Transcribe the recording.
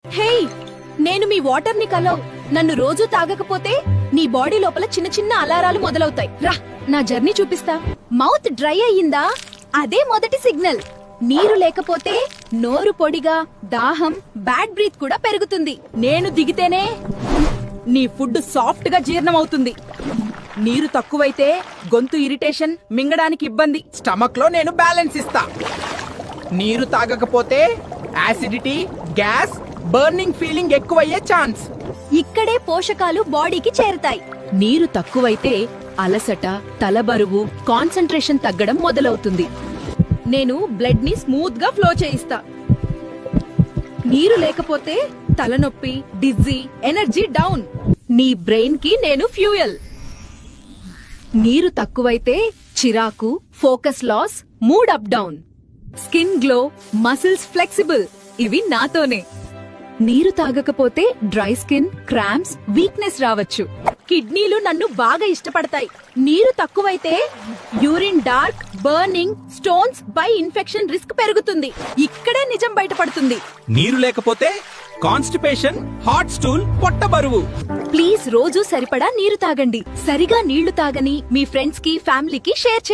హే, నేను మీ వాటర్ ని కలవ్. నన్ను రోజు తాగకపోతే నీ బాడీ లోపల చిన్న చిన్న అలారాలు మొదలవుతాయి. రా, నా జర్నీ చూపిస్తా. మౌత్ డ్రై అయ్యిందా? అదే మొదటి సిగ్నల్. నీరు లేకపోతే నోరు పొడిగా, దాహం, బ్యాడ్ బ్రీత్ కూడా పెరుగుతుంది. నేను దిగితేనే నీ ఫుడ్ సాఫ్ట్ గా జీర్ణమవుతుంది. నీరు తక్కువైతే గొంతు ఇరిటేషన్, మింగడానికి ఇబ్బంది. స్టమక్ లో నేను బ్యాలెన్స్ ఇస్తా. నీరు తాగకపోతే యాసిడిటీ, గ్యాస్, బర్నింగ్ ఫీలింగ్ ఎక్కువయ్యే ఛాన్స్. ఇక్కడే పోషకాలు బాడీకి చేరుతాయి. నీరు తక్కువైతే అలసట, తలబరువు, కాన్సంట్రేషన్ తగ్గడం మొదలవుతుంది. నేను బ్లడ్ ని స్మూత్ గా ఫ్లో చేయిస్తా. నీరు లేకపోతే తలనొప్పి, డిజ్జీ, ఎనర్జీ డౌన్. నీ బ్రెయిన్ కి నేను ఫ్యూయల్. నీరు తక్కువైతే చిరాకు, focus loss, mood up down. Skin glow, muscles flexible. ఇవి నాతోనే. నీరు తాగకపోతే డ్రై స్కిన్, క్రాంప్స్, వీక్నెస్ రావచ్చు. కిడ్నీలు నన్ను బాగా ఇష్టపడతాయి. నీరు తక్కువైతే urine dark, burning, stones, by infection risk పెరుగుతుంది. ఇక్కడే నిజం బయటపడుతుంది. నీరు లేకపోతే కాన్స్టిపేషన్, హాట్ స్టూల్, పొట్ట బరువు. ప్లీజ్ రోజు సరిపడా నీరు తాగండి. సరిగా నీళ్లు తాగని మీ ఫ్రెండ్స్ కి, ఫ్యామిలీకి షేర్ చేయండి.